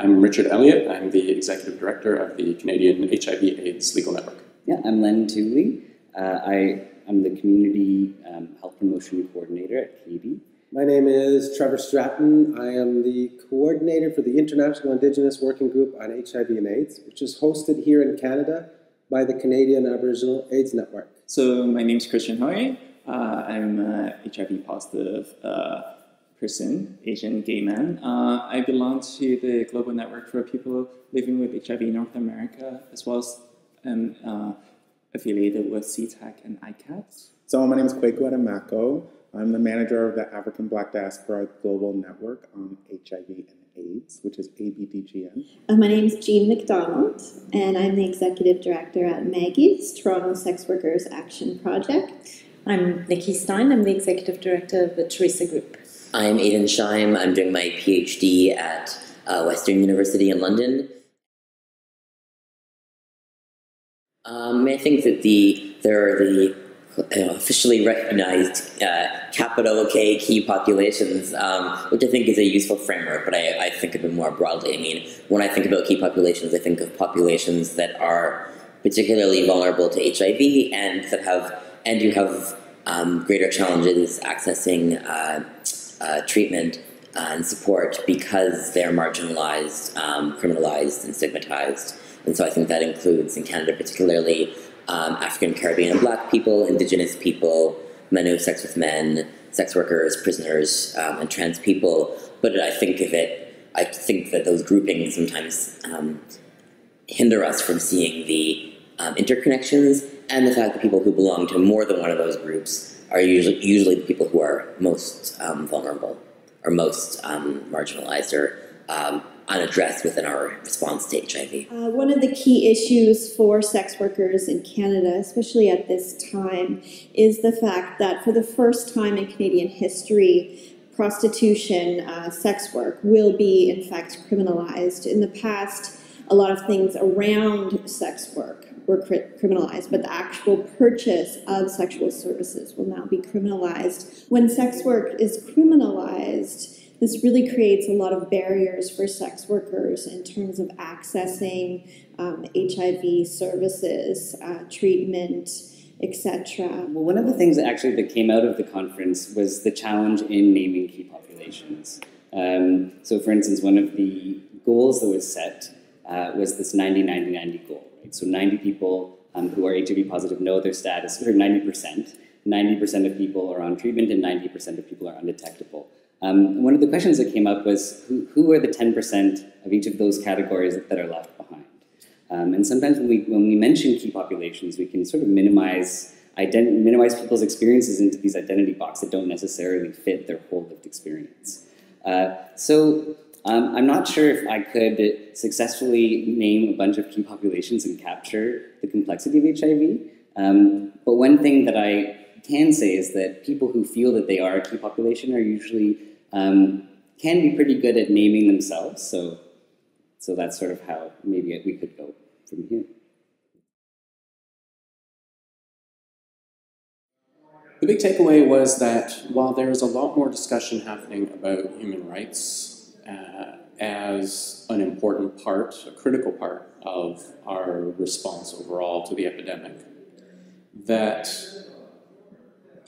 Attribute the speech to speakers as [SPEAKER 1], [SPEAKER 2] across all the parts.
[SPEAKER 1] I'm Richard Elliott. I'm the Executive Director of the Canadian HIV/AIDS Legal Network.
[SPEAKER 2] Yeah, I'm Len Tooley. I'm the Community Health Promotion Coordinator at KD.
[SPEAKER 3] My name is Trevor Stratton. I am the coordinator for the International Indigenous Working Group on HIV and AIDS, which is hosted here in Canada by the Canadian Aboriginal AIDS Network.
[SPEAKER 4] So my name is Christian Hoy. I'm a HIV positive person, Asian gay man. I belong to the Global Network for People Living with HIV in North America, as well as affiliated with CTAC and ICASO.
[SPEAKER 5] So my name is Kwaku Adamako. I'm the manager of the African Black Diaspora Global Network on HIV and AIDS, which is ABDGN.
[SPEAKER 6] My name is Jean McDonald, and I'm the Executive Director at Maggie's, Toronto Sex Workers Action Project.
[SPEAKER 7] I'm Nikki Stein. I'm the Executive Director of the Teresa Group.
[SPEAKER 8] I'm Aidan Scheim. I'm doing my PhD at Western University in London. I think that there are the officially recognized capital K key populations, which I think is a useful framework, but I think of it more broadly. I mean, when I think about key populations, I think of populations that are particularly vulnerable to HIV and that have greater challenges accessing treatment and support because they're marginalized, criminalized, and stigmatized. And so I think that includes, in Canada particularly, African, Caribbean, and Black people, Indigenous people, men who have sex with men, sex workers, prisoners, and trans people. But I think that those groupings sometimes hinder us from seeing the interconnections and the fact that people who belong to more than one of those groups are usually the people who are most vulnerable or most marginalized or unaddressed within our response to HIV.
[SPEAKER 6] One of the key issues for sex workers in Canada, especially at this time, is the fact that for the first time in Canadian history, prostitution, sex work, will be in fact criminalized. In the past, a lot of things around sex work were criminalized, but the actual purchase of sexual services will now be criminalized. When sex work is criminalized, this really creates a lot of barriers for sex workers in terms of accessing HIV services, treatment, etc.
[SPEAKER 2] Well, one of the things that came out of the conference was the challenge in naming key populations. So for instance, one of the goals that was set was this 90-90-90 goal. Right? So 90 people who are HIV positive know their status, or 90%. 90% of people are on treatment and 90% of people are undetectable. One of the questions that came up was who are the 10% of each of those categories that are left behind? And sometimes when we mention key populations, we can sort of minimize people's experiences into these identity boxes that don't necessarily fit their whole lived experience. So I'm not sure if I could successfully name a bunch of key populations and capture the complexity of HIV. But one thing that I can say is that people who feel that they are a key population are usually can be pretty good at naming themselves. So that's sort of how maybe we could go from here.
[SPEAKER 1] The big takeaway was that while there is a lot more discussion happening about human rights as an important part, a critical part of our response overall to the epidemic, that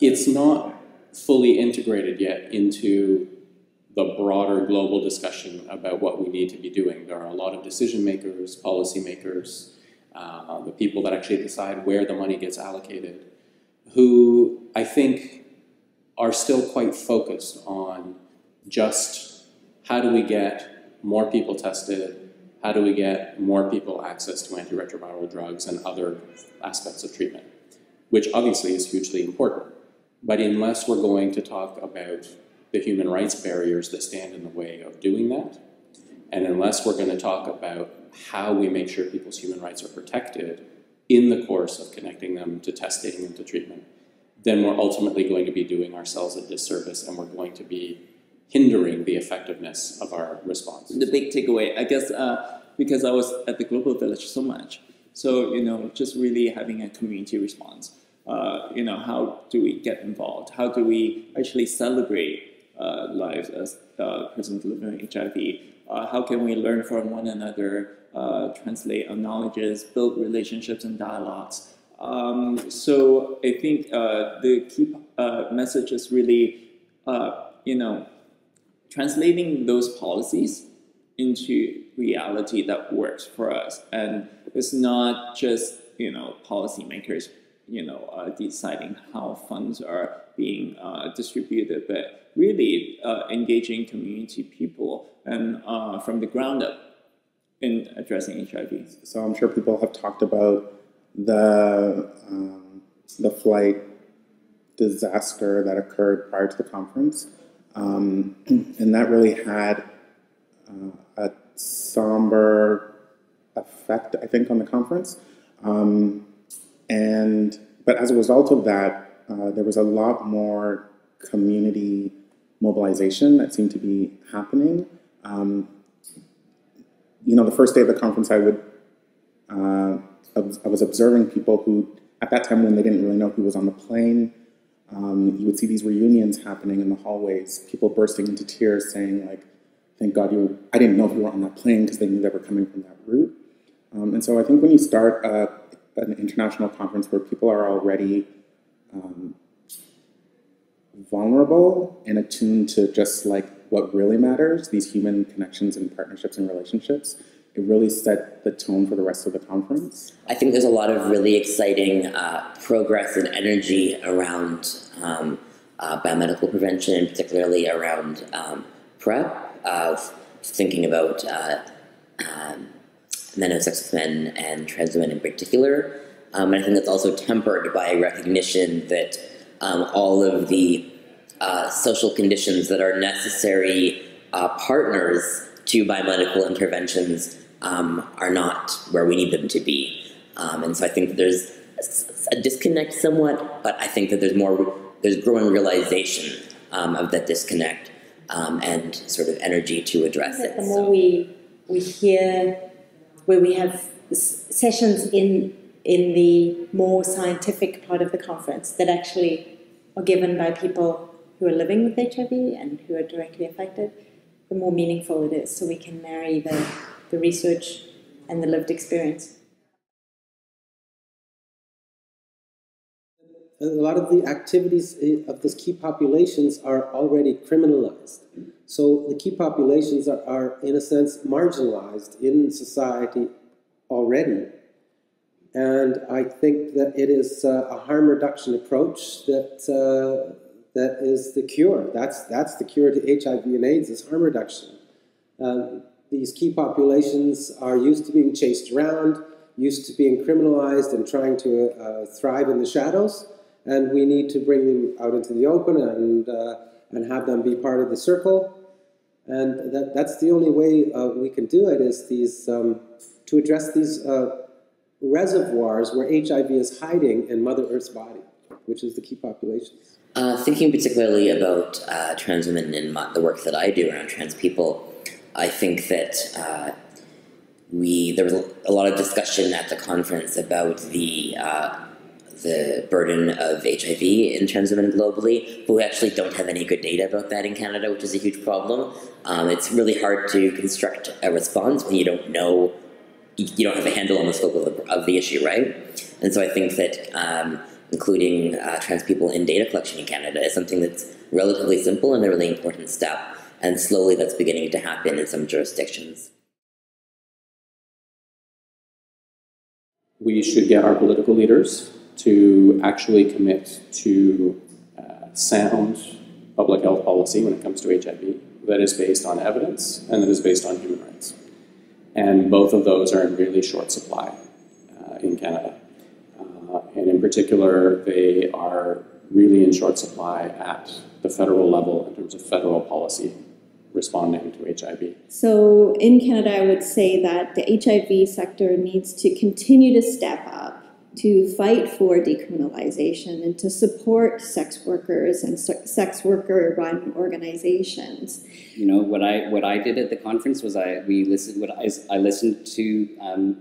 [SPEAKER 1] it's not fully integrated yet into the broader global discussion about what we need to be doing. There are a lot of decision makers, policy makers, the people that actually decide where the money gets allocated, who I think are still quite focused on just how do we get more people tested, how do we get more people access to antiretroviral drugs and other aspects of treatment, which obviously is hugely important. But unless we're going to talk about the human rights barriers that stand in the way of doing that, and unless we're going to talk about how we make sure people's human rights are protected in the course of connecting them to testing and to treatment, then we're ultimately going to be doing ourselves a disservice and we're going to be hindering the effectiveness of our response.
[SPEAKER 4] The big takeaway, I guess, because I was at the Global Village so much, so, just really having a community response. How do we get involved? How do we actually celebrate lives as persons living with HIV? how can we learn from one another, translate our knowledges, build relationships and dialogues. So I think the key message is really, translating those policies into reality that works for us. And it's not just, policymakers, deciding how funds are being distributed, but really engaging community people and from the ground up in addressing HIV.
[SPEAKER 5] So I'm sure people have talked about the flight disaster that occurred prior to the conference, and that really had a somber effect, I think, on the conference. But as a result of that, there was a lot more community mobilization that seemed to be happening. The first day of the conference, I was observing people who, at that time when they didn't really know who was on the plane, you would see these reunions happening in the hallways, people bursting into tears saying, like, thank God I didn't know if you were on that plane, because they knew they were coming from that route. And so I think when you start an international conference where people are already vulnerable and attuned to just like what really matters, these human connections and partnerships and relationships, it really set the tone for the rest of the conference.
[SPEAKER 8] I think there's a lot of really exciting progress and energy around biomedical prevention, particularly around PrEP, thinking about men who have sex with men and trans women in particular. And I think that's also tempered by recognition that all of the social conditions that are necessary partners to biomedical interventions are not where we need them to be. And so I think there's a disconnect somewhat, but I think that there's growing realization of that disconnect and sort of energy to address it.
[SPEAKER 7] The more we hear, where we have sessions in the more scientific part of the conference that actually are given by people who are living with HIV and who are directly affected, the more meaningful it is. So we can marry the research and the lived experience.
[SPEAKER 3] A lot of the activities of these key populations are already criminalized. So the key populations are in a sense, marginalized in society already. And I think that it is a harm reduction approach that is the cure. That's the cure to HIV and AIDS, is harm reduction. These key populations are used to being chased around, used to being criminalized and trying to thrive in the shadows. And we need to bring them out into the open and have them be part of the circle. And that's the only way we can do it, is to address these reservoirs where HIV is hiding in Mother Earth's body, which is the key populations.
[SPEAKER 8] Thinking particularly about trans women in the work that I do around trans people, I think that there was a lot of discussion at the conference about the burden of HIV in trans women globally, but we actually don't have any good data about that in Canada, which is a huge problem. It's really hard to construct a response when you don't know, you don't have a handle on the scope of the issue, right? And so I think that including trans people in data collection in Canada is something that's relatively simple and a really important step. And slowly that's beginning to happen in some jurisdictions.
[SPEAKER 1] We should get our political leaders to actually commit to sound public health policy when it comes to HIV that is based on evidence and that is based on human rights. And both of those are in really short supply in Canada. And in particular, they are really in short supply at the federal level in terms of federal policy responding to HIV.
[SPEAKER 6] So in Canada, I would say that the HIV sector needs to continue to step up to fight for decriminalization and to support sex workers and sex worker-run organizations.
[SPEAKER 2] You know, what I did at the conference was I listened to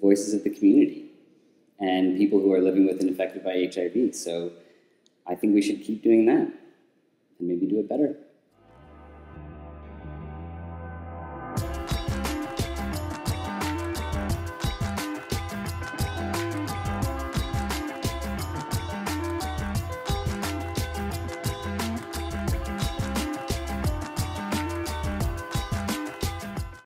[SPEAKER 2] voices of the community and people who are living with and affected by HIV. So I think we should keep doing that and maybe do it better.